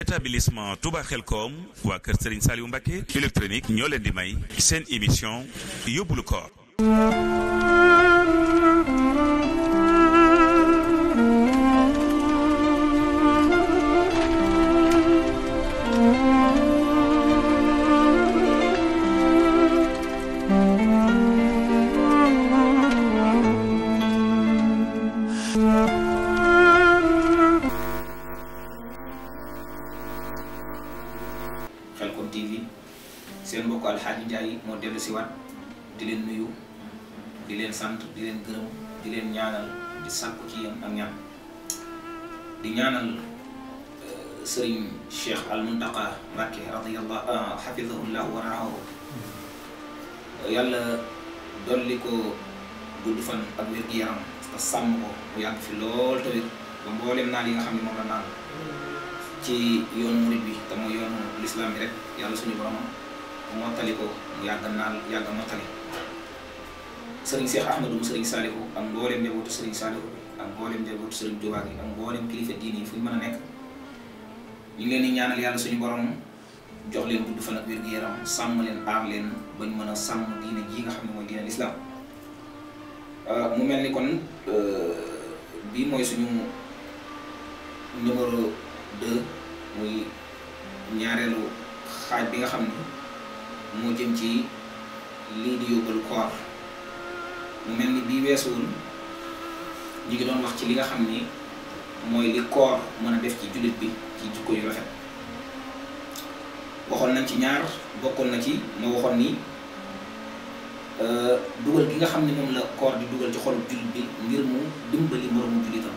établissement Touba Xelkom waa kër Serigne Saliou Mbacké électronique ñoo leen di may seen émission yóbbulu koor Xelkom TV seen mbokk Alxaaji Njaay moo dellu si waat di leen nuyu di leen sant di leen gërëm di leen ñaanal di sàkku ci yéen ak ñaan di ñaanal Sëriñ Cheikh Al Muntaqa Mbacké radiyallahu hafizahullahu wa raahu yàlla dolli ko gudd fan ak wér-gi-yaram te sàmm ko mu yàgg fi lool te wér ba mboolem naa li nga xam ne moom la naan ci yoonu murid bi te mooy yoonu lislaam bi rek yàlla suñu borom mottali ko mu yàgg naal yàgg mottali sëriñ Cheikh Ahmadou mu sëriñ Saliou ak mboolem njabootu sëriñ Saliou ak mboolem njabootu sëriñ Touba gi ak mboolem kilifa diine yi fu ñu mën a nekk ñu ngi leen di ñaanal yàlla suñu borom jox leen gudd fan ak wér-gu-yaram sàmm leen aar leen bañ mën a sàmm diine ji nga xam ne mooy diine lislaam mu mel ni kon bii mooy suñu numéro 2 muy ñaareelu xaaj bi nga xam ni moo jëm ci lii di yóbbalu koor mu mel ni bii weesuwul ñu ngi doon wax ci li nga xam ni mooy li koor mën a def ci jullit bi ci jikko yu rafet waxoon nañ ci ñaar bokkoon na ci ma waxoon ni dugal gi nga xam ne moom la koor di dugal ci xolu jullit bi ngir mu dimbali moroomu jullitam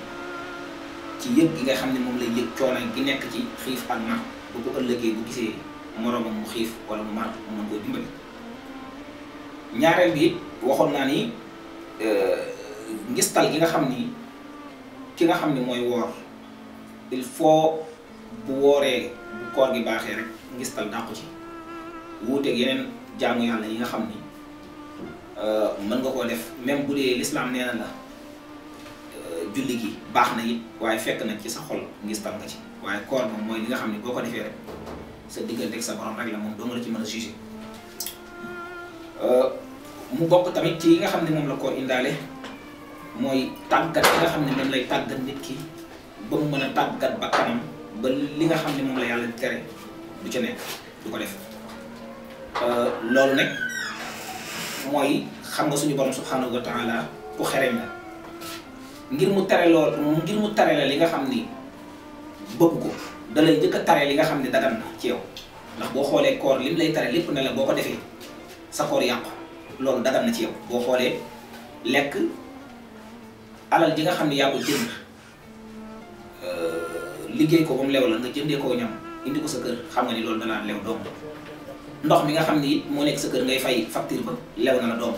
ci yëg gi nga xam ne moom lay yëg coono gi nekk ci xiif ak mar bu ko ëllëgee bu gisee moroomam mu xiif wala mu mar mu mën koo dimbali ñaareel bi waxoon naa ni ngistal gi nga xam ni ki nga xam ne mooy woor il faut bu wooree bu koor gi baaxee rek ngistal dàqu ci wuuteeg yeneen jaamu yàlla yi nga xam ni mën nga koo def même bu dee lislaam nee na la julli gi baax na it waaye fekk na ci sa xol ngistal nga ci waaye koor moom mooy li nga xam ne boo ko defee rek sa diggante ak sa borom rek la moom doo nga la ci mën a jugé mu bokk tamit ci yi nga xam ne moom la koor indaale mooy tàggat yi nga xam ne moom lay tàggat nit ki ba mu mën a tàggat ba kanam ba li nga xam ne moom la yàlla di tere du ca nekk du ko def loolu nag mooy xam nga suñu borom subhanahu wa taala ku xereñ la ngir mu tere la li nga xam ni bëgg ko da lay njëkk a tere li nga xam ne dagan na ci yow ndax boo xoolee koor lim lay tere lépp ne la boo ko defee sa koor yàqu loolu dagan na ci yow boo xoolee lekk alal ji nga xam ne yaa ko jënd liggéey ko ba mu lew la nga jëndee koo ñam indi ko sa kër xam nga ni loolu danaa lew doom ndox mi nga xam ni it moo nekk sa kër ngay fay facture ba lew na la doom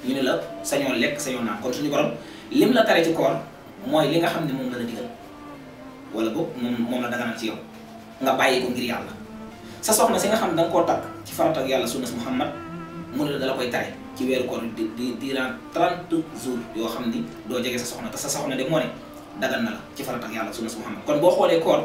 ñu ne la sañoo lekk sañoo naan kon suñu borom lim la tere ci koor mooy li nga xam ne moom la digal wala boog moom la daganal ci yow nga bàyyi ko ngir yàlla sa soxna si nga xam ne danga koo takk ci farata ak yàlla sunnas Muhammad mu ne la dala koy tere ci weeru koor di durant 30 jours yoo xam ni doo jege sa soxna te sa soxna de moo ne dagan na la ci farata ak yàlla sunnas Muhammad kon boo xoolee koor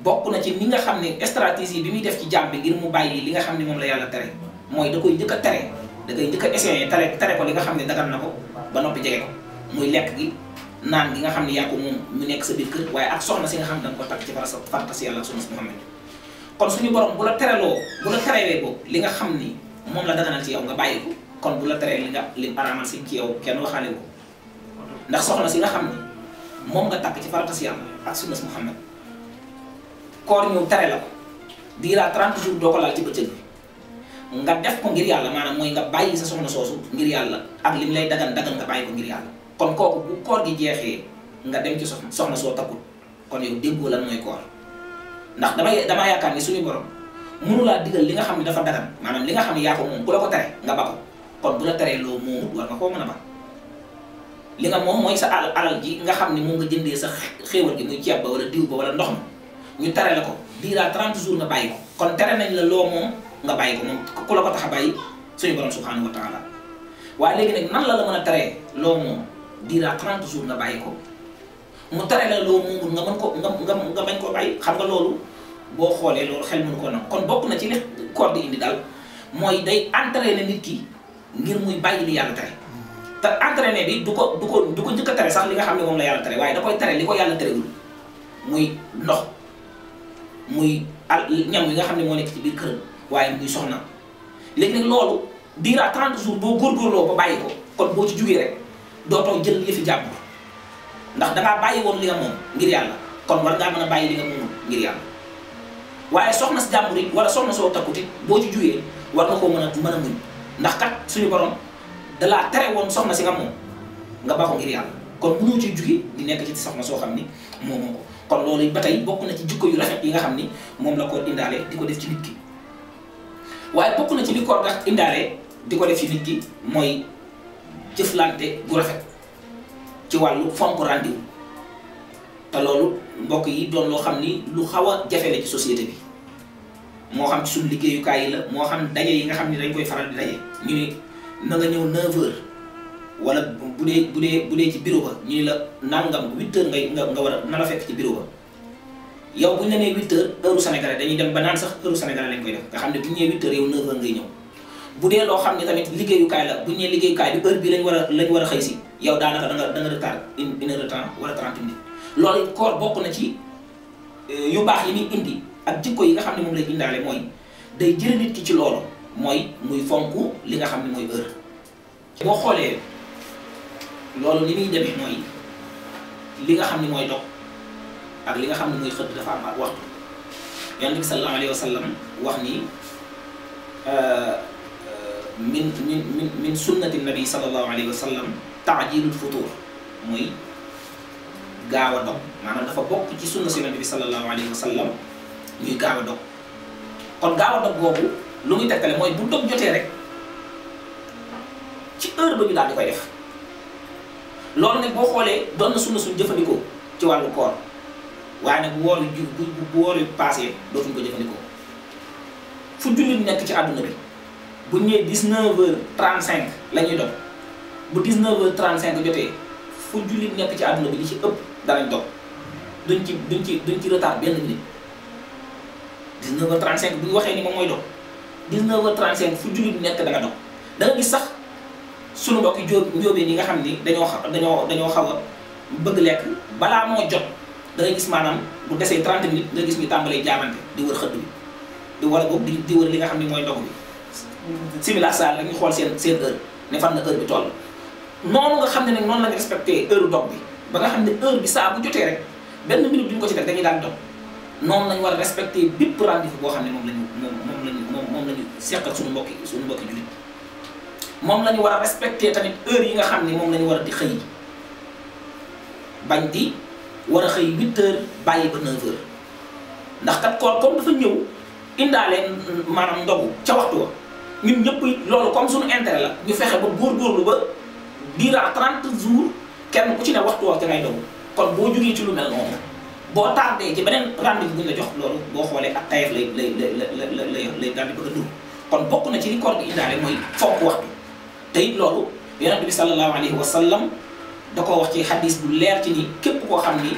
bokk na ci ni nga xam ne stratégie bi muy def ci jàmm bi ngir mu bàyyi li nga xam ne moom la yàlla tere mooy da koy njëkk a tere da koy njëkk a essayé tere ko li nga xam ne dagan na ko ba noppi jege ko muy lekk gi naan gi nga xam ne yaa ko moom mu nekk sa biir kër waaye ak soxna si nga xam ne danga ko takk ci farata si yàlla sunnas Muhammad kon suñu borom bu la terewee boobu li nga xam ni moom la daganal ci yow nga bàyyi ko kon bu la teree li araamal si ci yow kenn waxaale ko ndax soxna si nga xam ni moom nga takk ci farata si yàlla ak sunnas Muhammad koor ñëw tere la ko diiraa 30 jours doo ko laal ci bëccëg bi nga def ko ngir yàlla maanaam mooy nga bàyyi sa soxna soosu ngir yàlla ak lim lay dagan nga bàyyi ko ngir yàlla kon kooku bu koor gi jeexee nga dem ci soxna soo takkut kon yow déggoo lan mooy koor ndax damaa yaakaar ni suñu borom mënu laa digal li nga xam ne dafa dagan maanaam li nga xam ne yaa ko moom ku la ko tere nga ba ko kon bu la teree loo moomut war nga koo mën a ba li nga moom mooy sa alal ji nga xam ne moom nga jëndee sa xéewal gi muy ceeb ba wala diw ba wala ndox ma ñu tere la ko diiraa 30 jours nga bàyyi ko kon tere nañ la loo moom nga bàyyi ko moom ku la ko tax a bàyyi suñu borom subhanahu wa taala waaye léegi nag nan la mën a teree loo moom diiraa 30 jours nga bàyyi ko mu tere la loo moomul nga mën ko nga bañ koo bàyyi xam nga loolu boo xoolee loolu xel mënu ko nag kon bokk na ci li koor di indi daal mooy day entraîner nit ki ngir muy bàyyi li yàlla tere te entraîner bi du ko njëkk a tere sax li nga xam ne moom la yàlla tere waaye da koy tere li ko yàlla terewul muy ndox muy ñam yi nga xam ne moo nekk ci biir këram waaye muy soxna léegi nag loolu diira 30 jours boo góorgóorloo ba bàyyi ko kon boo ci jugee rek dootoo jël yëfi jàmbur ndax dangaa bàyyi woon li nga moom ngir yàlla kon war ngaa mën a bàyyi li nga moomul ngir yàlla waaye soxna si jàmbur it wala soxna soo takkutit boo ci jugee war nga koo mën a muñ ndax kat suñu borom dalaa tere woon soxna si nga moom nga ba ko ngir yàlla kon mënoo ci jugee di nekk ci soxna soo xam ni moomoo ko kon loolu ba tey bokk na ci jikko yu rafet yi nga xam ni moom la koor indaale di ko def ci nit ki waaye bokk na ci li koor nga indaale di ko def ci nit ki mooy jëflante gu rafet ci wàllu fonk rendez-vous te loolu mbokk yi doon loo xam ni lu xaw a jafe la ci société bi moo xam ci suñu liggéeyukaay yi la moo xam daje yi nga xam ni dañ koy faral di daje ñu ni na nga ñëw 9h wala bu dee ci bureau ba ñu ni la nangam 8h nga war a na la fekk ci bureau ba yow bu ñu la nee 8h heure sénégalais dañuy dem ba naan sax heure sénégalais lañ koy def nga xam ne bu ñu nee 8h yow 9h ngay ñëw bu dee loo xam ne tamit liggéeyukaay la bu ñu nee liggéeyukaay bi heure bi lañ war a xëy si yow daanaka da nga retard une heure de temps wala 30 minutes loolu koor bokk na ci yu baax yi muy indi ak jikko yi nga xam ne moom lay indaale mooy day jël nit ki ci loolu mooy muy fonk li nga xam ne mooy heure boo xoolee loolu ni muy demee mooy li nga xam ne mooy dog ak li nga xam ne mooy xëdd dafa am ak waxtu yonent bi sallallahu alayhi wa sallam wax ni min sunnati nabi sallallahu alayhi wa sallam taajilul futur mooy gaaw a dog maanaam dafa bokk ci sunna si yonent bi sallallahu alayhi wa sallam ñuy gaaw a dog kon gaaw a dog boobu lu muy tegtale mooy bu dog jotee rek ci heure ba ñu daal di koy def loolu nag boo xoolee doon na sunna suñ jëfandikoo ci wàllu koor waaye nag bu woor yu passé dootuñ ko jëfandikoo fu jullit nekk ci àdduna bi bu ñëwee 19h35 la ñuy dog bu 19h35 jotee fu jullit nekk ci àdduna bi li ci ëpp danañ dog duñ ci retard benn minute 19h35 bu ñu waxee ni moom mooy dog 19h35 fu jullit nekk da nga dog da nga gis sax sunu mbokki njóobeen yi nga xam ni dañoo xaw a bëgg lekk balaa moo jot da ngay gis maanaam bu desee 30 minutes nga gis ñu tàmbalee jaamante di wër xëdd bi di wala boobu di wër li nga xam ni mooy ndog bi simila sa la ñu xool seen heure ne fan na heure bi toll noonu nga xam ne nag noonu lañu respecté heure dog bi ba nga xam ne heure bi saa bu jotee rek benn minute duñ ko ci def dañuy daal dog noonu lañu war a respecté bépp rendez-vous boo xam ne moom lañu seq ak suñu mbokki jullit moom la ñu war a respecté tamit heure yi nga xam ne moom la ñu war a di xëy bañ di war a xëy 8h bàyyi ba 9h ndax kat koor comme dafa ñëw indaale maanaam ndogu ca waxtu wa ñun ñëpp loolu comme suñu intérêt la ñu fexe ba góorgóorlu ba durant 30 jours kenn ku ci ne waxtu wa te ngay ndogu kon boo jógee ci lu mel noonu boo tardé ci beneen rendez-vous bu ñu la jox loolu boo xoolee ak tayef lay daal di bëgg a dugg kon bokk na ci li koor gi indaale mooy fonk waxtu. te it loolu yonent bi sallallahu alayhi wa sallam da koo wax ci xadis bu leer ci ni képp koo xam ni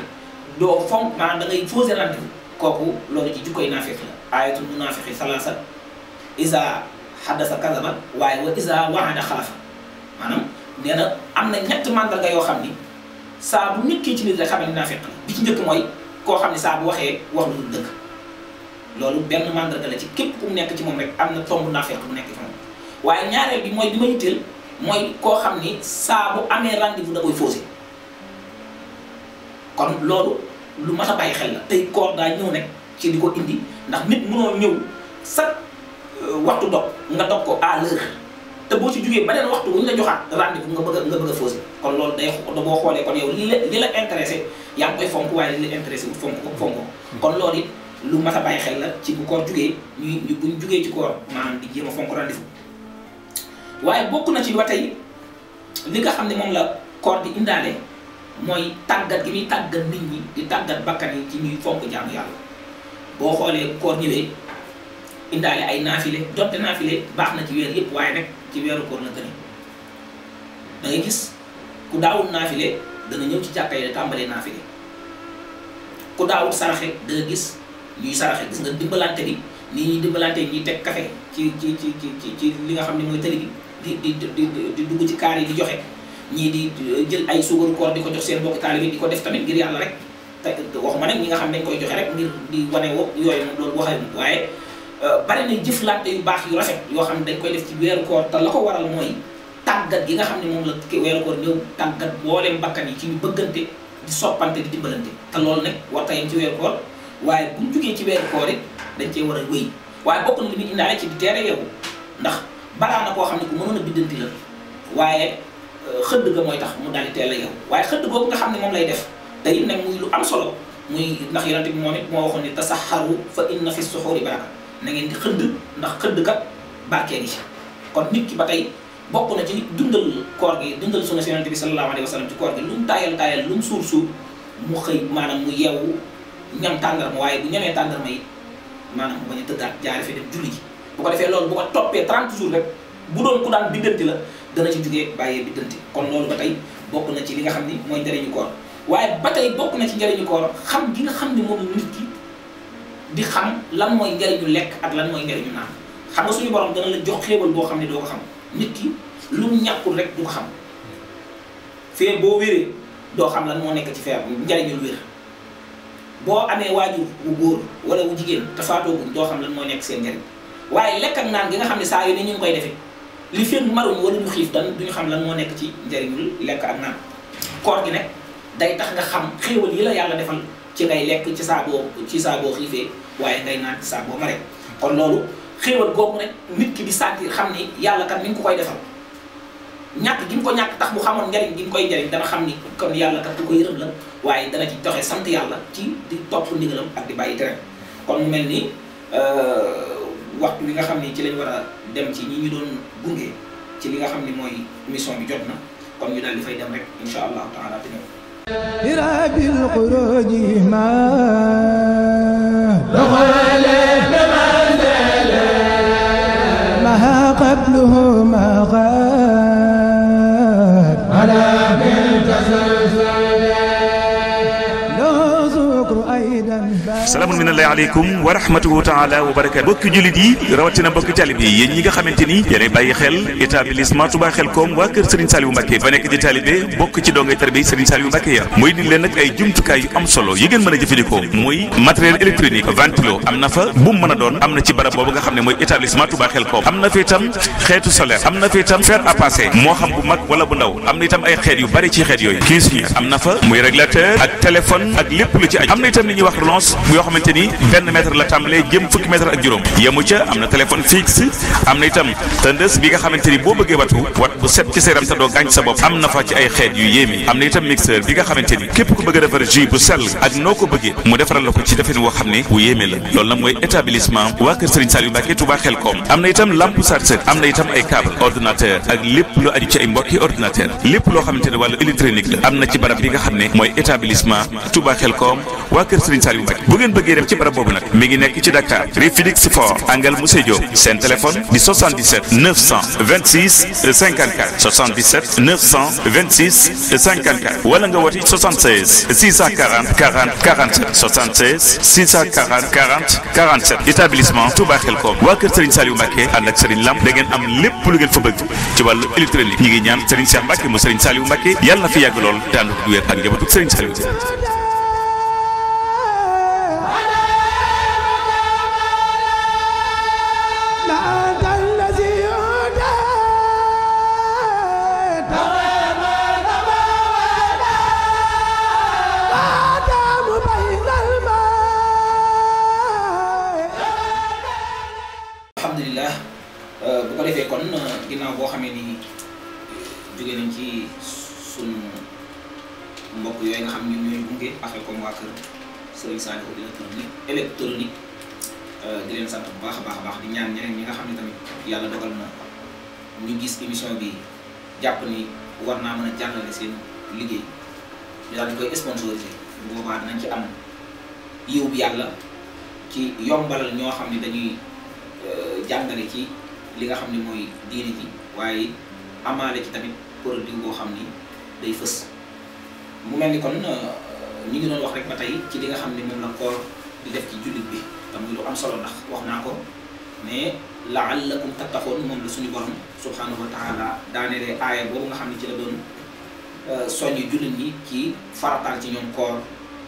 doo fonk maanaam da ngay fausser rendez-vous kooku loolu ci jukkoy naafiq la ayatul munaafiqi salaasa isa haddasa kazaba waaye wa isa wa'ada xalafa maanaam nee na am na ñetti mandarga yoo xam ni saa bu nit ki ci nit rek xam ne naafiq la bi ci njëkk mooy koo xam ne saa bu waxee wax lu dul dëgg loolu benn mandarga la ci képp ku mu nekk ci moom rek am na tomb naafiq bu nekk ci moom waaye ñaareel bi mooy bi ma yitteel mooy koo xam ni saa bu amee rendez-vous da koy fausser kon loolu lu mat a bàyyi xel la tey koor daa ñëw nekk ci di ko indi ndax nit mënoo ñëw sa waxtu dog nga dog ko à l'heure te boo ci jugee beneen waxtu bu ñu la joxaat rendez-vous nga bëgg a fausser kon loolu day boo xoolee kon yow li la intéressé yaa ngi koy fonk waaye li la intéressé wut fonk kon loolu it lu mat a bàyyi xel la ci bu koor jugee buñ jugee ci koor maanaam di jéem a fonk rendez-vous waaye bokk na ci ba tey li nga xam ne moom la koor di indaale mooy tàggat gi muy tàggat nit ñi di tàggat bakkan yi ci ñuy fonk jaamu yàlla boo xoolee koor ñëwee indaale ay naafile donte naafile baax na ci weer yëpp waaye nag ci weeru koor la gën da ngay gis ku daawul naafile dana ñëw ci jàkka yi tàmbalee naafile ku daawul saraxe da nga gis ñuy saraxe gis nga dimbalante bi nii ñuy dimbalante ñuy teg café ci li nga xam ne mooy tëli bi di dugg ci kaar yi di joxe ñii di jël ay suukaru koor di ko jox seen mbokk taalibe di ko def tamit ngir yàlla rek te waxuma nag ñi nga xam dañ koy joxe rek ngir di wane wo yooyu moom loolu waxee waaye bari na jëflante yu baax yu rafet yoo xam ne dañ koy def ci weeru koor te la ko waral mooy tàggat gi nga xam ne moom la weeru koor ñëw tàggat booleem bakkan yi ci ñu bëggante di soppante di dimbalante te loolu nag war tayam ci weeru koor waaye buñ jugee ci weeru koor it dañ cee war a wéy waaye bokk na li muy indaale ci di teere yow ndax balaa na koo xam ne ku mënoon a biddanti la waaye xëdd ga mooy tax mu daal di teel a yow waaye xëdd googu nga xam ne moom lay def te it nag muy lu am solo muy ndax yonent bi moom it moo waxoon ne tasaxaru fa inna fi suxuuri baraka na ngeen di xëdd ndax xëdd kat barkee gi ci kon nit ki ba tey bokk na ci dundal koor gi dundal sunna si yonent bi sallallahu alayhi wa sallam ci koor gi lu mu taayal lu mu suur mu xëy maanaam mu yeewu ñam tàndarma waaye bu ñamee tàndarma yi maanaam mu bañ a tëddaat jaare fi dem julli ji bu ko defee loolu bu ko toppee 30 jours rek bu doon ku daan biddanti la dana ci jugee bàyyee biddanti kon loolu ba tey bokk na ci li nga xam ni mooy njëriñu koor waaye ba tey bokk na ci njëriñu koor xam gi nga xam ni moom nit ki di xam lan mooy njëriñu lekk ak lan mooy njëriñu naan xam nga suñu borom dana la jox xéewal boo xam ne doo ko xam nit ki lu mu ñàkkul rek du ko xam fee boo wéree doo xam lan moo nekk ci feer njëriñul wér boo amee waajur wu góor wala wu jigéen te faatooguñ doo xam lan moo nekk seen njëriñ waaye lekk ak naan gi nga xam ne saa yu ne ñu ngi koy defee li fekk maruñ wala ñu xiif dan duñu xam lan moo nekk ci njëriñul lekk ak naan koor gi nag day tax nga xam xéewal yi la yàlla defal ci ngay lekk ci saa boo xiifee waaye ngay naan ci saa boo maree kon loolu xéewal googu rek nit ki di sentir xam ni yàlla kat mi ngi ko koy defal ñàkk gi mu ko ñàkk tax mu xamoon njariñ gi mu koy njariñ dana xam ni kon yàlla kat du ko yërëm la waaye dana ci doxee sant yàlla ci di topp ndigalam ak di bàyyi tere kon mu mel ni waxtu bi nga xam ni ci lañ war a dem ci ñi ñu doon gunge ci li nga xam ni mooy mission bi jot na kon ñu daal di fay dem rek insha allahu taala te ñëw irabil xuruji ma ma qabluhu ma ala salaamun minallahi aleykum wa rahmatuhu taala wa barakatu bokki jullit yi rawatina bokki talib yi yéen ñi nga xamante ni yéenay bàyyi xel établissement Touba Xelkom waa kër Serigne Saliou Mbacké fa nekk di talibé bokk ci dongay tarbiya Serigne Saliou Mbacké ya muy di leen nag ay jumtukaay yu am solo yi ngeen mën a jëfandikoo muy matériel électronique ventilo am na fa bu mu mën a doon am na ci barab boobu nga xam ne mooy établissement Touba Xelkom am na fi itam xeetu solaire am na fi itam fer à passer moo xam bu mag wala bu ndaw am na itam ay xeet yu bari ci xeet yooyu cuisinière am na fa muy régulateur ak téléphone ak lépp lu ci aju am na itam li ñuy wax relance yoo xamante ni benn mètre la tàmbalee jëm fukki mètre ak juróom yemu ca am na téléphone fixe am na itam tëndës bi nga xamante ni boo bëggee wat bu set ci sa yaram te doo gaañ sa bopp am na fa ci ay xeet yu yéeme am na itam mixeur bi nga xamante ni képp ku bëgg a defar jus bu sell ak noo ko bëggee mu defaral la ko ci defin woo xam ne bu yéeme la loolu nag mooy établissement waa kër Serigne Saliou Mbacké Touba Xelkom am na itam lampe chargeur am na itam ay câble ordinateur ak lépp lu aju ci ay mbokki ordinateur lépp loo xamante ne wàllu électronique la am na ci barab bi nga xam ne mooy établissement Touba Xelkom waa kër Serigne Saliou Mbacké bu ngeen bëggee dem ci barab boobu nag mi ngi nekk ci Dakar rue Félix Faure angle Moussé Diop seen téléphone di 77 926 54 77 926 54 wala nga woti 76 640 40 47 76 640 40 47 établissement Touba Xelkom waa kër Serigne Saliou Mbacké ànd ak Serigne Lam da ngeen am lépp lu ngeen fa bëgg ci wàllu électronique ñi ngi ñaan Serigne Cheikh Mbacké mu Serigne Saliou Mbacké yàlla na fi yàgg lool te ànd ak wér ak njabootu Serigne Saliou. alhamdulilah bu ko defee kon ginnaaw boo xamee ni jóge nañ ci sunu mbokk yooyu nga xam ñun ñooy gunge affaire comme waa kër Serigne Saliou électronique di leen sant bu baax a baax di ñaan ñeneen ñi nga xam ne tamit yàlla dogal na ñu gis émission bi jàpp ni war naa mën a jàllale seen liggéey ñu daal di koy sponsorisé bu boobaa dinañ ci am yiw bi yàlla ci yombalal ñoo xam ne dañuy jàngale ci li nga xam ne mooy diine ji waaye amaale ci tamit produit boo xam ni day fës mu mel ni kon ñu ngi doon wax rek ba tey ci li nga xam ne moom la koor di def ci jullit bi te muy lu am solo ndax wax naa ko ne la'allakum tattaqoon moom la suñu borom subhanahu wa taala daanelee aaya boobu nga xam ne ci la doon soññi jullit ñi ci farataal ci ñoom koor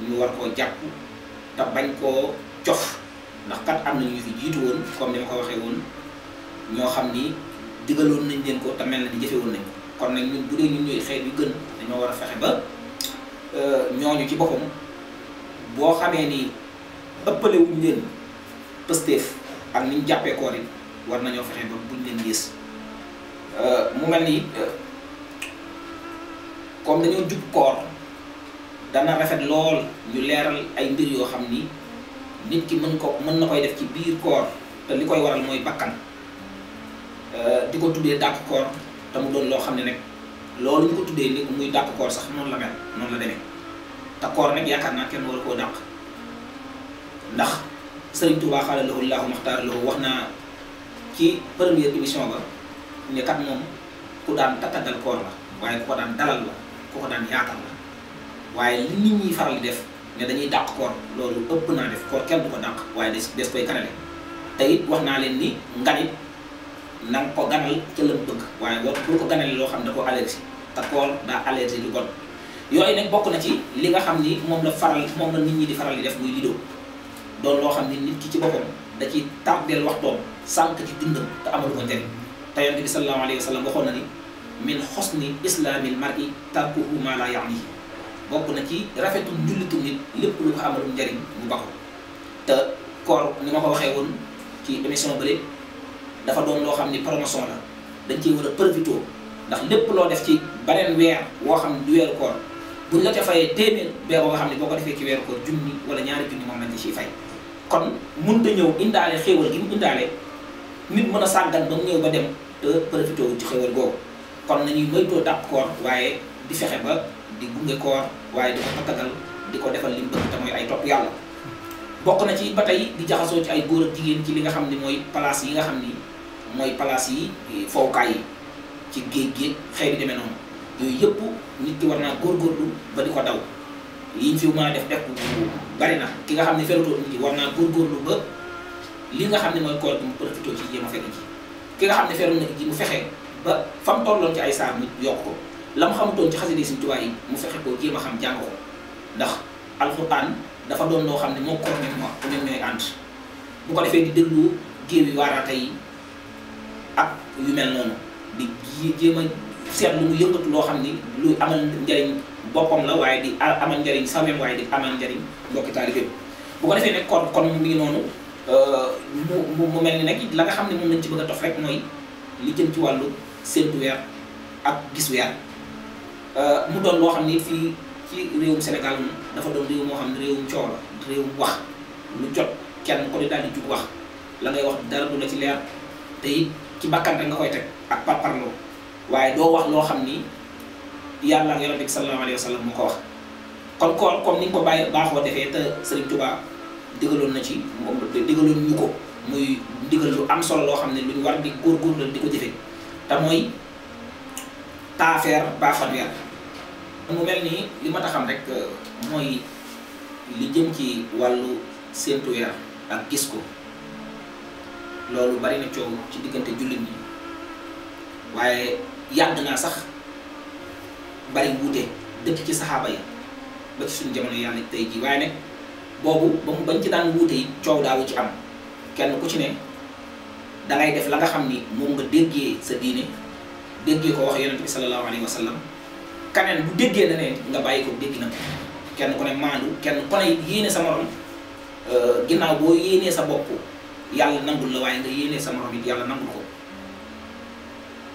ñu war koo jàpp te bañ koo cof ndax kat am na ñu fi jiitu woon comme ni ma ko waxee woon ñoo xam ni digaloon nañ leen ko te mel na ni jëfe woon nañ ko kon nag ñun bu dee ñun ñooy xeet yu gën dañoo war a fexe ba ñooñu ci boppam boo xamee ni ëppale wuñ leen pësteef ak ni ñu jàppee koor yi war nañoo fexe ba buñ leen gis mu mel ni comme dañoo jub koor dana rafet lool ñu leeral ay mbir yoo xam ni nit ki mën na koy def ci biir koor te li koy waral mooy bakkan di ko tuddee dàq koor te mu doon loo xam ne nag loolu ñu ko tuddee ni muy dàq koor sax noonu la mel noonu la demee te koor nag yaakaar naa kenn war koo dàq ndax Sëriñ Tuubaa xaala lahu llaahu maxtaara lahu wax naa ci première émission ba ne kat moom ku daan tatagal koor la waaye ku ko daan dalal la ku ko daan yaatal la waaye li nit ñi faral di def ne dañuy dàq koor loolu ëpp naa def koor kenn du ko dàq waaye des koy kanale te it wax naa leen ni nganit na nga ko ganal ca lan bëgg waaye boo ko ganale loo xam ne da ko allergie te koor daa allergie lu bon yooyu nag bokk na ci li nga xam ni moom la nit ñi di faral di def muy lido doon loo xam ni nit ki ci boppam da ci tardeel waxtoom sànq ci dundam te amalu ko njëriñ te Yonent bi sallallahu alayhi wa sallam waxoon na ni min xosni islaamil mar'i tarkuhu maa laa ya'nihi bokk na ci rafetu njullitu nit lépp lu ko amalul njëriñ mu bako te koor ni ma ko waxee woon ci émission bële dafa doon loo xam ni promotion la dañ ciy war a profité ndax lépp loo def ci beneen weer woo xam ne du weeru koor buñ la ca fayee téeméer bee boo nga xam ne boo ko defee ci weeru koor junni wala ñaari junni moom lañ ci ciy fay kon mënut a ñëw indaale xéewal gi mu indaale nit mën a sàggan ba mu ñëw ba dem te profité wu ci xéewal googu kon nañuy moytoo dàq koor waaye di fexe ba di gunge koor waaye di ko tatagal di ko defal li mu bëgg te mooy ay topp yàlla bokk na ci ba tey di jaxasoo ci ay góor ak jigéen ci li nga xam ne mooy place yi nga xam ni mooy place yi fowukaay yi ci géej géej xëy bi demee noonu yooyu yëpp nit ki war naa góorgóorlu ba di ko daw yiñ fi mën a def bari na ki nga xam ne ferutoo nit ki war naa góorgóorlu ba li nga xam ne mooy koor bi mu profité ci jéem a fekk ji ki nga xam ne feru na ji mu fexe ba fa mu tolloon ci ay saar nit yokk ko la mu xamutoon ci xasida Sëriñ Tuubaa yi mu fexe koo jéem a xam jàng ko ndax alxuraan dafa doon loo xam ne moo koor ñoom ñooy ànd bu ko defee di déglu géew yi waaraate yi ak yu mel noonu di jéem a seet lu mu yëngatu loo xam ni lu amal njariñ boppam la waaye di amal njariñ samem waaye di amal njariñ mbokki taalibe bu ko defee nag kon mu ngi noonu mu mel ni nag la nga xam ne moom lañ ci bëgg a tof rek mooy li jëm ci wàllu séntu weer ak gis weer mu doon loo xam ni fii ci réewum Sénégal dafa doon réew moo xam ne réewum coow la réewum wax lu jot kenn ko di daal di jug wax la ngay wax dara du la ci leer te it ci bakkan rek nga koy teg ak parparloo waaye doo wax loo xam ni yàlla ak Yonent bi sallallahu alayhi wa sallam moo ko wax kon koor comme ni nga ko baaxoo defee te Serigne Touba digaloon na ci moom digaloon ñu ko muy digal lu am solo loo xam ne luñ war di góorgóorlu di ko jëfe te mooy taafeer ba fanweer mu mel nii li ma tax xam rek mooy li jëm ci wàllu séentu weer ak gis ko loolu bari na coow ci diggante jullit ñi waaye yàgg naa sax bari wuute dëkk ci saxaaba yi ba ci suñu jamono yàlla tey ji waaye nag boobu ba mu bañ ci daan wuute yi coow daawu ci am kenn ku ci ne dangay def la nga xam ni moom nga déggee sa diine déggee ko wax Yonent bi sallallahu alayhi wa sallam kaneen bu déggee na ne nga bàyyi ko dégg na kenn ku ne maandu kenn ku ne yéene sa morom ginnaaw boo yéenee sa bopp yàlla nangul la waaye nga yéenee sa morom it yàlla nangul ko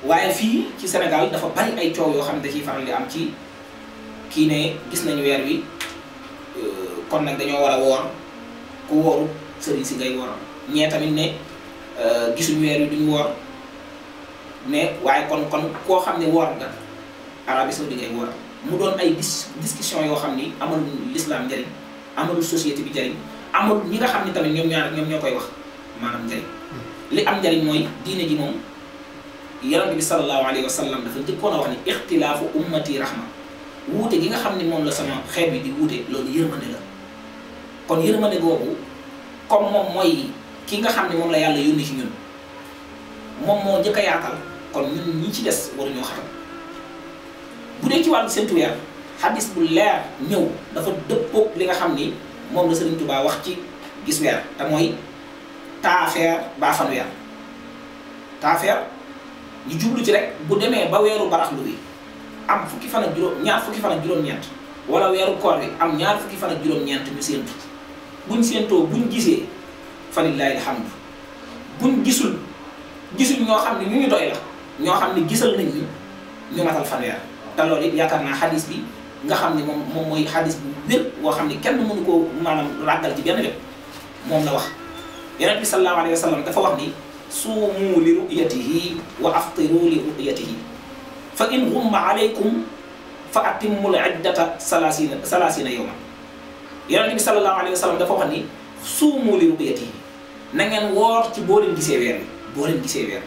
waaye fii ci Sénégal dafa bari ay coow yoo xam ne da ciy faral di am ci kii ne gis nañu weer wi kon nag dañoo war a woor ku wooru sëriñ si ngay wooral ñee tamit ne gisuñu weer wi duñu woor ne waaye kon koo xam ne woor nga Arabie Saoudite ngay wooral mu doon ay discussion yoo xam ni amalul l'islam njëriñ amalul société bi njëriñ amalul ñi nga xam ni tamit ñoom ñoo koy wax maanaam njëriñ li am njëriñ mooy diine ji moom Yonent bi sallallahu alayhi wa sallam dafa njëkkoon a wax ni ixtilaafu ummati rahma wuute gi nga xam ni moom la sama xeet bi di wuute loolu yërmande la kon yërmande googu comme moom mooy ki nga xam ne moom la yàlla yónni ci ñun moom moo njëkk a yaatal kon ñun ñi ci des waruñoo xatal bu dee ci wàllu séntu weer xadis bu leer ñëw dafa dëppoog li nga xam ni moom la Sëriñ Tuubaa wax ci gis weer te mooy taafeer baa fan weer taafeer ñu jublu ci rek bu demee ba weeru baraxlu bi am fukki fan ak juróom-ñeent wala weeru koor bi am ñaar fukki fan ak juróom-ñeent ñu séentu buñ séentoo buñ gisee fa lillaahi alhamdu buñ gisul ñoo xam ne ñu doy la ñoo xam ne gisal nañ ñu matal fanweer te loolu it yaakaar naa xadis bi nga xam ne moom mooy xadis bu wér boo xam ne kenn mënu koo maanaam ràggal ci benn lépp moom la wax yonent bi sallallahu alayhi wa sallam dafa wax ni suumu li ru'yatihi wa aftiru li ru'yatihi fa in ghumma alaykum fa atimmul iddata salaasina yawman yonent bi sallallahu alayhi wa sallam dafa wax ni suumu li ru'yatihi na ngeen woor ci boo leen gisee weer wi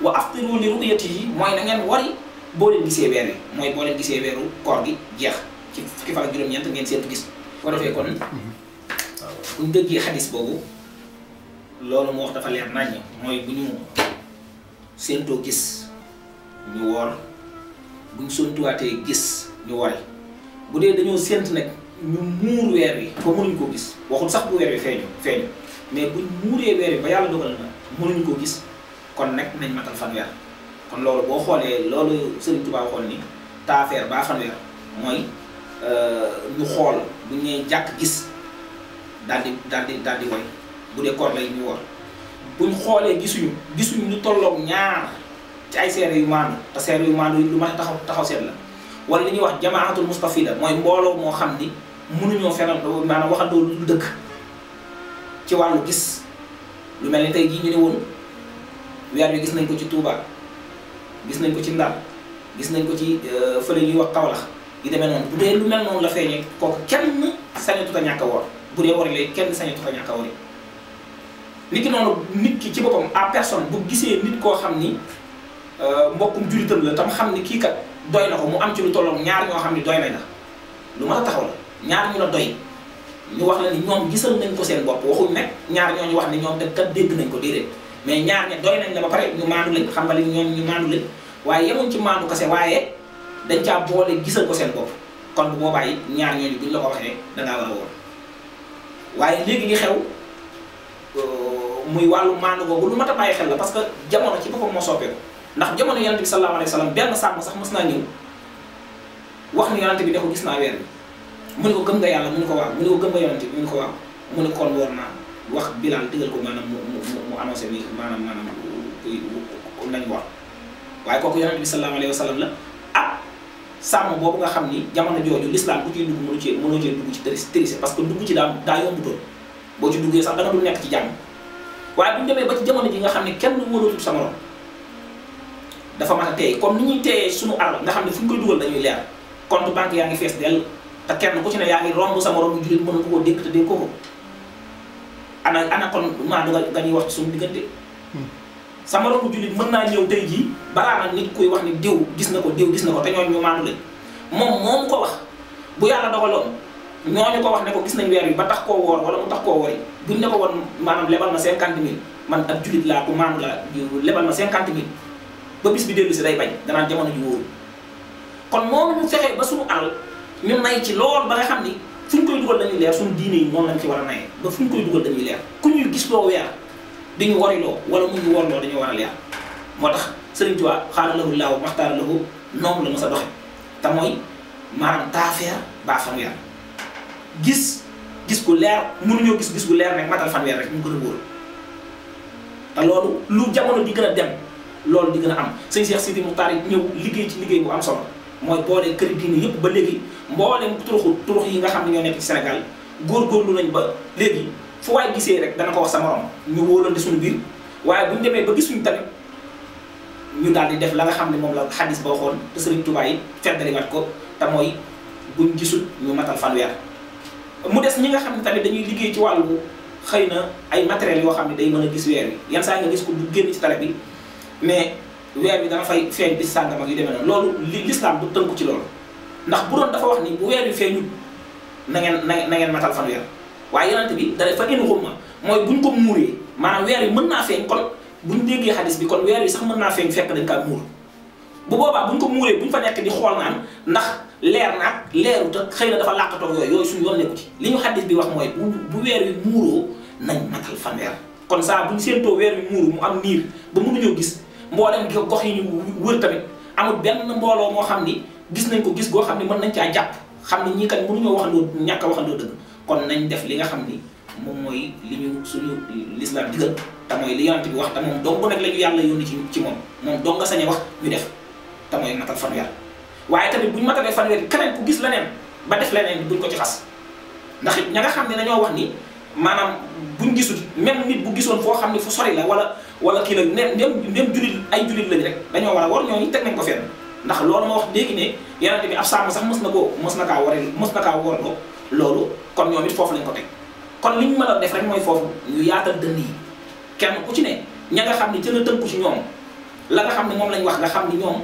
wa aftiru li ru'yatihi mooy na ngeen wari boo leen gisee weer wi mooy boo leen gisee weeru koor gi jeex ci fukki fan ak juróom-ñeent ngeen seetu gis ko defee kon buñ déggee xadis boobu loolu mu wax dafa leer naññ mooy bu ñu séentoo gis ñu woor bu ñu séentuwaatee gis ñu wari bu dee dañoo séent nag ñu muur weer wi ba mënuñ koo gis waxul sax bu weer wi feeñu mais buñ muuree weer wi ba yàlla dogal na mënuñ koo gis kon nag nañ matal fanweer kon loolu boo xoolee loolu Sëriñ Tuubaa waxoon ni taafeer baa fanweer mooy ñu xool bu ñu nee jàkk gis daal di woy bu dee koor lay ñu woor buñ xoolee gisuñu lu tolloog ñaar ci ay seere yu maandu te seere yu maandu lu mën a taxaw seet la wala li ñuy wax jamaatul mustafida mooy mbooloo moo xam ni mënuñoo fenal maanaam waxandoo lu dëkk ci wàllu gis lu mel ni tey jii ñu ne woon weer bi gis nañ ko ci Touba gis nañ ko ci Ndar gis nañ ko ci fële ñuy wax Kaolack yi demee noonu bu dee lu mel noonu la feeñee kooku kenn sañatut a ñàkk a woor bu dee wari léegi kenn sañatut a ñàkk a wori nit ki noonu nit ki ci boppam à personne bu gisee nit koo xam ni mbokkum jullitam la tam xam ni kii kat doy na ko mu am ci lu tolloog ñaar ñoo xam ni doy nañ la lu mën a taxaw la ñaar ñu la doy ñu wax la ni ñoom gisal nañ ko seen bopp waxuñ ne ñaar ñoo ñu wax ni ñoom kat dégg nañ ko déedéet mais ñaar ña doy nañ la ba pare ñu maandu lañ xam nga li ñoom ñu maandu lañ waaye yemuñ ci maandu kase waaye dañ caa boole gisal ko seen bopp kon bu boobaa it ñaar ñooñu buñ la ko waxee dangaa war a woor waaye léegi li xew muy wàllu maandu googu lu mat a bàyyi xel la parce que jamono ci boppam moo soppeeku ndax jamono yonent bi sallallahu alayhi wa sallam benn sàmm sax mës naa ñëw wax ni yonent bi ne ko gis naa weer bi mu ne ko gëm nga yàlla mu ne ko waaw mu ne ko gëm nga yonent bi mu ne ko waaw mu ne kon woor naa wax Bilaal digal ko maanaam mu annoncé ni maanaam nañ woor waaye kooku yonent bi sallallahu alayhi wa sallam la ah sàmm boobu nga xam ni jamono jooju l'islam bu ciy dugg mënoo cee dugg ci tërise parce que dugg ci daa yombutoon boo ci duggee sax da nga dul nekk ci jàmm waaye bu ñu demee ba ci jamono ji nga xam ne kenn wóolatul sa morom dafa mat a teey comme ni ñuy teeyee suñu alal nga xam ne fu ñu koy dugal dañuy leer compte banque yaa ngi fees dell te kenn ku ci ne yaa ngi romb sa morom bu jullit mën nga koo dénk te dénk ko ana kon maandu nga ñuy wax ci suñu diggante sa morom bu jullit mën naa ñëw tey jii balaa nag nit kuy wax ni diw gis na ko te ñooñu ñu maandu lañ moom ko wax bu yàlla dogaloon ñooñu ko wax ne ko gis nañ weer wi ba tax koo woor wala mu tax koo wori buñ ne ko woon maanaam lebal ma 50 000 man ab jullit laa ko maandu laa lebal ma 50 000 ba bis bi dellu si day bañ danaan jamono ji wóoru kon moom ñu fexee ba suñu alal ñu nay ci lool ba nga xam ni fu ñu koy dugal dañuy leer suñu diine yi noonu lañ ci war a nayee ba fu ñu koy dugal dañuy leer ku ñuy gis loo weer dañu wariloo wala mu ñu warloo dañu war a leer moo tax Sëriñ Tuubaa xaala lahu laahu maxtaara lahu noonu la mos a doxe te mooy maanaam taafeer baa fanweer gis gu leer mënuñoo gis gu leer nag matal fanweer rek ñu gën a wóor te loolu lu jamono di gën a dem loolu di gën a am sëñ Cheikh Sidi Moukhtar yi ñëw liggéey ci liggéey bu am solo mooy boole kër diine yëpp ba léegi mbooleem turux yi nga xam ne ñoo nekk ci Sénégal góorgóorlu nañ ba léegi fu waay gisee rek dana ko wax sa morom ñu wóolante suñu biir waaye bu ñu demee ba gisuñu tamit ñu daal di def la nga xam ne moom la xadis ba waxoon te Sëriñ Tuubaa yi feddaliwaat ko te mooy buñ gisul ñu matal fanweer mu des ñi nga xam ne tamit dañuy liggéey ci wàllu xëy na ay matériels yoo xam ne day mën a gis weer wi yenn saa nga gis ko du génn ci télé bi mais weer bi dana fay feeñ bis sàngam ak yu demee noonu loolu l'islam du tënku ci loolu ndax bu doon dafa wax ni bu weer wi feeñul na ngeen matal fanweer waaye yonent bi da fa in xumma mooy buñ ko muuree maanaam weer wi mën naa feeñ kon buñ déggee xadis bi kon weer wi sax mën naa feeñ fekk dañ kaa muur bu boobaa buñ ko muuree buñ fa nekk di xool naan ndax leer naag leeru te xëy na dafa làqatoog yooyu suñu yoon nekku ci li ñu xadis bi wax mooy bu weer wi muuroo nañ matal fanweer kon saa buñ séentoo weer wi muuru mu am niir ba mënuñoo gis mboolem gox yi ñu wër tamit amul benn mbooloo moo xam ni gis nañ ko gis goo xam ni mën nañ caa jàpp xam ni ñii kat mënuñoo waxandoo ñàkk a waxandoo dëgg kon nañ def li nga xam ni moom mooy li ñu suñu l'islam digal te mooy li yonent bi wax te moom dong nag la ñu yàlla yónni ci moom dong nga sañ a wax ñu def te mooy matal fanweer waaye tamit buñ matalee fanweer keneen ku gis leneen ba def leneen buñ ko ci xas ndax it ña nga xam ne dañoo wax ni maanaam buñ gisul même nit bu gisoon foo xam ne fu sori la wala kii la même jullit ay jullit lañ rek dañoo war a war ñooñu teg nañ ko fenn ndax loolu ma wax léegi ne yonent bi ab sàmm sax mës na kaa warloo loolu kon ñoom it foofu lañ ko teg kon li ñu mën a def rek mooy foofu ñu yaatal dënd yi kenn ku ci ne ña nga xam ne ci la tënku ci ñoom la nga xam ne moom lañ wax nga xam ni ñoom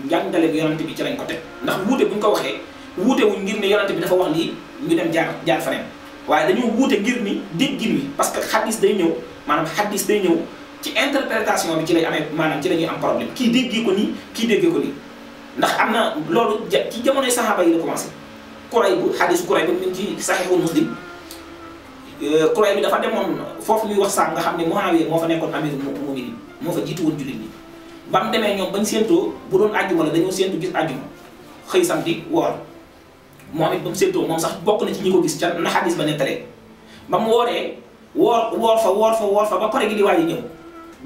njàngale bi yonent bi ci lañ ko teg ndax wuute buñ ko waxee wuute wuñ ngir ne yonent bi dafa wax lii ñu dem jaar feneen waaye dañoo wuute ngir ni déggin wi parce que xadis day ñëw maanaam xadis day ñëw ci interprétation bi ci lay amee maanaam ci la ñuy am problème kii déggee ko nii kii déggee ko nii ndax am na loolu ci jamonoy saxaaba yi la commencé Kurayb bu xadisu Kurayb bi mu ngi ci Saxiixul Muslim Kurayb bi dafa demoon foofu ñuy wax sax nga xam ne Muawiya moo fa nekkoon amirul mu'minin moo fa jiitu woon jullit ñi ba mu demee ñoom bañ séentoo bu doon àjjuma la dañoo séentu gis àjjuma xëy samedi woor moom it ba mu séentoo moom sax bokk na ci ñi ko gis ca na xadis ba nettalee ba mu wooree woor fa ba pare gi di waaj ñëw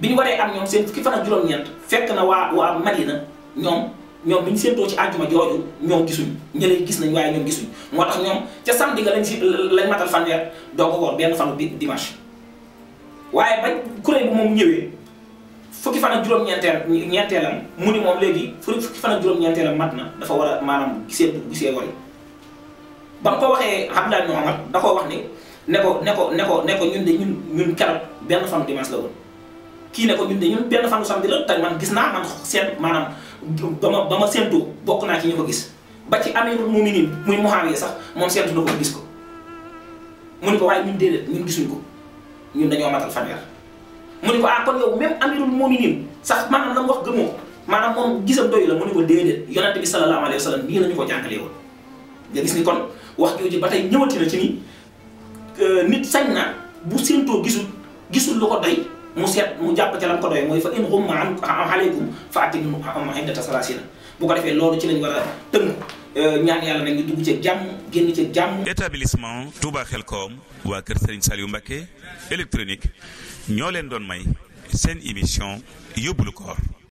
bi ñu waree am ñoom seen fukki fan ak juróom-ñeent fekk na waa Madina ñoom bi ñu séentoo ci àjjuma jooju ñoom gisuñ ñële gis nañ waaye ñoom gisuñ moo tax ñoom ca samedi ga lañ matal fanweer doo ko woor benn fanu bi dimanche waaye bañ Kurayb bu moom ñëwee fukki fan ak juróom-ñeenteelam mu ni moom léegi fukki fan ak juróom-ñeenteelam mat na dafa war a maanaam gisee wari ba mu ko waxee Abdullah ibn Umar da koo wax ni ne ko ñun keroog benn fanu dimanche la woon kii ne ko ñun de ñun benn fanu samedi la te man gis naa man seet maanaam ba ma séentoo bokk naa ci ñu ko gis ba ci amirul mu'minin muy Muawiya sax moom séentu na ko gis ko mu ni ko waaye ñun déedéet ñun gisuñ ko ñun dañoo matal fanweer mu ni ko kon yow même amirul mu'minin sax maanaam la mu wax gëmoo maanaam moom gisam doy la mu ni ko déedéet yonente bi sallallahu alayhi wa sallam nii la ñu ko jàngalee woon nga gis ni kon wax jooju ba tey ñëwati na ci ni nit sañ na bu séentoo gisul lu ko doy mu seet mu jàpp ca lan ko doy mooy fa in ghumma alaykum fa atimmu iddata salaasina bu ko defee loolu ci lañ war a tënk ñaan yàlla nag ñu dugg ci jàmm génn ci jàmm. établissement Touba Khelcom waa kër Serigne Saliou Mbacké électronique ñoo leen doon may seen émission yóbbulu koor